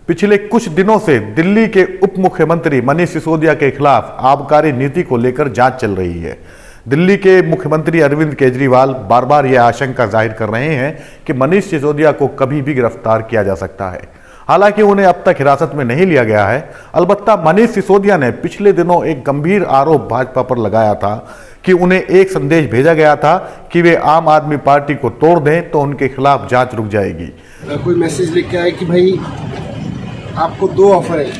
पिछले कुछ दिनों से दिल्ली के उप मुख्यमंत्री मनीष सिसोदिया के खिलाफ आबकारी नीति को लेकर जांच चल रही है। दिल्ली के मुख्यमंत्री अरविंद केजरीवाल बार बार यह आशंका जाहिर कर रहे हैं कि मनीष सिसोदिया को कभी भी गिरफ्तार किया जा सकता है। हालांकि उन्हें अब तक हिरासत में नहीं लिया गया है। अलबत्ता मनीष सिसोदिया ने पिछले दिनों एक गंभीर आरोप भाजपा पर लगाया था कि उन्हें एक संदेश भेजा गया था कि वे आम आदमी पार्टी को तोड़ दें तो उनके खिलाफ जांच रुक जाएगी। कोई मैसेज लिख के आए कि भाई आपको दो ऑफर है,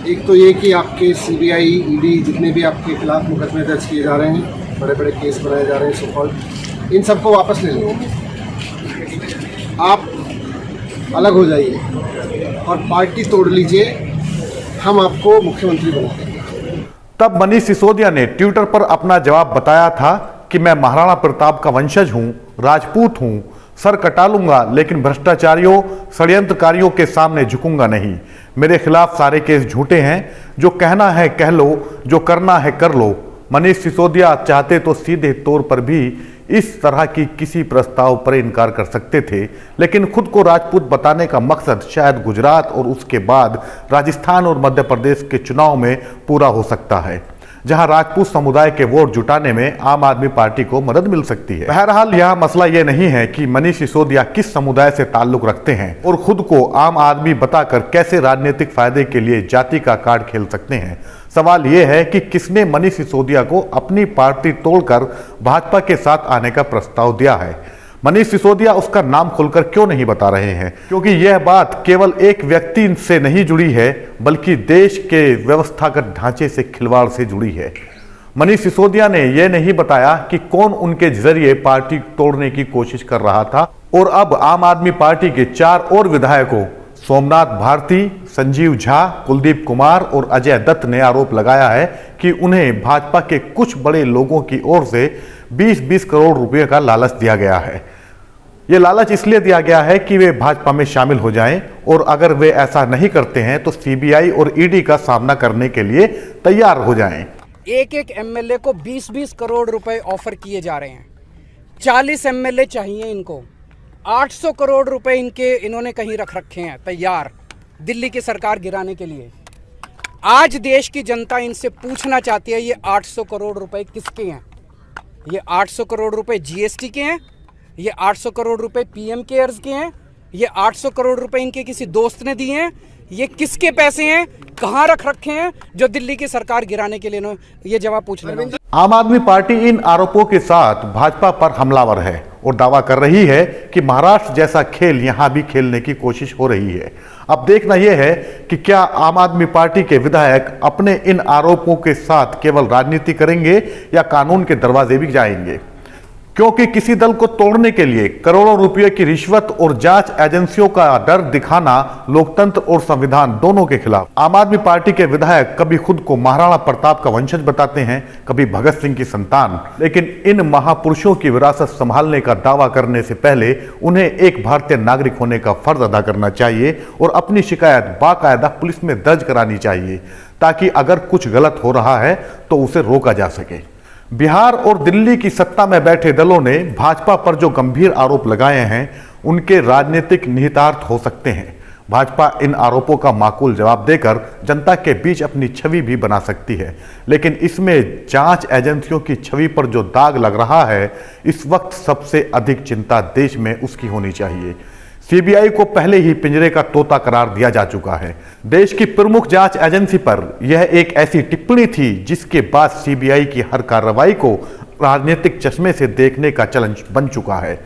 एक तो ये कि आपके सीबीआई ईडी जितने भी आपके खिलाफ मुकदमे दर्ज किए जा रहे हैं, बड़े बड़े केस बनाए जा रहे हैं सो कॉल्ड, इन सबको वापस ले लो, आप अलग हो जाइए और पार्टी तोड़ लीजिए, हम आपको मुख्यमंत्री बना देंगे। तब मनीष सिसोदिया ने ट्विटर पर अपना जवाब बताया था कि मैं महाराणा प्रताप का वंशज हूं, राजपूत हूं, सर कटा लूंगा, लेकिन भ्रष्टाचारियों षड्यंत्रकारियों के सामने झुकूंगा नहीं। मेरे खिलाफ सारे केस झूठे हैं, जो कहना है कह लो, जो करना है कर लो। मनीष सिसोदिया चाहते तो सीधे तौर पर भी इस तरह की किसी प्रस्ताव पर इनकार कर सकते थे, लेकिन खुद को राजपूत बताने का मकसद शायद गुजरात और उसके बाद राजस्थान और मध्य प्रदेश के चुनाव में पूरा हो सकता है, जहां राजपूत समुदाय के वोट जुटाने में आम आदमी पार्टी को मदद मिल सकती है। बहरहाल यह मसला यह नहीं है कि मनीष सिसोदिया किस समुदाय से ताल्लुक रखते हैं और खुद को आम आदमी बताकर कैसे राजनीतिक फायदे के लिए जाति का कार्ड खेल सकते हैं। सवाल यह है कि किसने मनीष सिसोदिया को अपनी पार्टी तोड़कर भाजपा के साथ आने का प्रस्ताव दिया है। मनीष सिसोदिया उसका नाम खुलकर क्यों नहीं बता रहे हैं, क्योंकि यह बात केवल एक व्यक्ति से नहीं जुड़ी है, बल्कि देश के व्यवस्थागत ढांचे से खिलवाड़ से जुड़ी है। मनीष सिसोदिया ने यह नहीं बताया कि कौन उनके जरिए पार्टी तोड़ने की कोशिश कर रहा था, और अब आम आदमी पार्टी के 4 और विधायकों सोमनाथ भारती, संजीव झा, कुलदीप कुमार और अजय दत्त ने आरोप लगाया है कि उन्हें भाजपा के कुछ बड़े लोगों की ओर से 20-20 करोड़ रुपए का लालच दिया गया है। यह लालच इसलिए दिया गया है कि वे भाजपा में शामिल हो जाएं, और अगर वे ऐसा नहीं करते हैं तो सीबीआई और ईडी का सामना करने के लिए तैयार हो जाएं। एक एमएलए को 20-20 करोड़ रुपए ऑफर किए जा रहे हैं। 40 एमएलए चाहिए इनको। 800 करोड़ रुपए इन्होंने कहीं रख रखे हैं तैयार दिल्ली की सरकार गिराने के लिए। आज देश की जनता इनसे पूछना चाहती है, ये 800 करोड़ रुपए किसके हैं? ये 800 करोड़ रुपए जीएसटी के हैं? ये 800 करोड़ रुपए पीएम केयर्स के हैं? ये 800 करोड़ रुपए इनके किसी दोस्त ने दिए हैं? ये किसके पैसे हैं, कहां रख रखे हैं, जो दिल्ली की सरकार गिराने के लिए ये जवाब पूछ रहे हैं। आम आदमी पार्टी इन आरोपों के साथ भाजपा पर हमलावर है और दावा कर रही है कि महाराष्ट्र जैसा खेल यहां भी खेलने की कोशिश हो रही है। अब देखना यह है कि क्या आम आदमी पार्टी के विधायक अपने इन आरोपों के साथ केवल राजनीति करेंगे या कानून के दरवाजे भी जाएंगे, क्योंकि किसी दल को तोड़ने के लिए करोड़ों रुपए की रिश्वत और जांच एजेंसियों का डर दिखाना लोकतंत्र और संविधान दोनों के खिलाफ। आम आदमी पार्टी के विधायक कभी खुद को महाराणा प्रताप का वंशज बताते हैं, कभी भगत सिंह की संतान, लेकिन इन महापुरुषों की विरासत संभालने का दावा करने से पहले उन्हें एक भारतीय नागरिक होने का फर्ज अदा करना चाहिए और अपनी शिकायत बाकायदा पुलिस में दर्ज करानी चाहिए, ताकि अगर कुछ गलत हो रहा है तो उसे रोका जा सके। बिहार और दिल्ली की सत्ता में बैठे दलों ने भाजपा पर जो गंभीर आरोप लगाए हैं उनके राजनीतिक निहितार्थ हो सकते हैं। भाजपा इन आरोपों का माकूल जवाब देकर जनता के बीच अपनी छवि भी बना सकती है, लेकिन इसमें जांच एजेंसियों की छवि पर जो दाग लग रहा है, इस वक्त सबसे अधिक चिंता देश में उसकी होनी चाहिए। सीबीआई को पहले ही पिंजरे का तोता करार दिया जा चुका है। देश की प्रमुख जांच एजेंसी पर यह एक ऐसी टिप्पणी थी जिसके बाद सीबीआई की हर कार्रवाई को राजनीतिक चश्मे से देखने का चलन बन चुका है।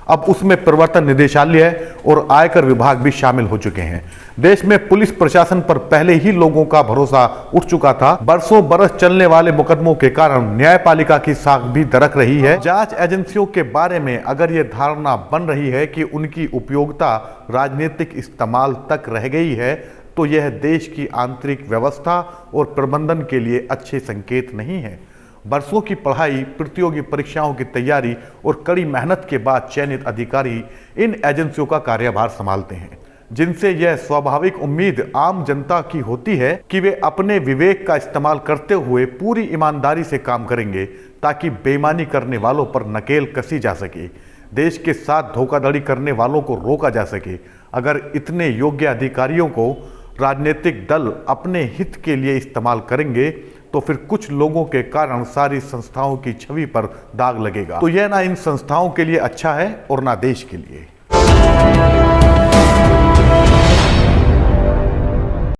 अब उसमें प्रवर्तन निदेशालय और आयकर विभाग भी शामिल हो चुके हैं। देश में पुलिस प्रशासन पर पहले ही लोगों का भरोसा उठ चुका था। बरसों बरस चलने वाले मुकदमों के कारण न्यायपालिका की साख भी दरक रही है। जांच एजेंसियों के बारे में अगर यह धारणा बन रही है कि उनकी उपयोगिता राजनीतिक इस्तेमाल तक रह गई है, तो यह देश की आंतरिक व्यवस्था और प्रबंधन के लिए अच्छे संकेत नहीं है। बरसों की पढ़ाई, प्रतियोगी परीक्षाओं की तैयारी और कड़ी मेहनत के बाद चयनित अधिकारी इन एजेंसियों का कार्यभार संभालते हैं, जिनसे यह स्वाभाविक उम्मीद आम जनता की होती है कि वे अपने विवेक का इस्तेमाल करते हुए पूरी ईमानदारी से काम करेंगे, ताकि बेईमानी करने वालों पर नकेल कसी जा सके। देश के साथ धोखाधड़ी करने वालों को रोका जा सके। अगर इतने योग्य अधिकारियों को राजनीतिक दल अपने हित के लिए इस्तेमाल करेंगे तो फिर कुछ लोगों के कारण सारी संस्थाओं की छवि पर दाग लगेगा। तो यह ना इन संस्थाओं के लिए अच्छा है और ना देश के लिए।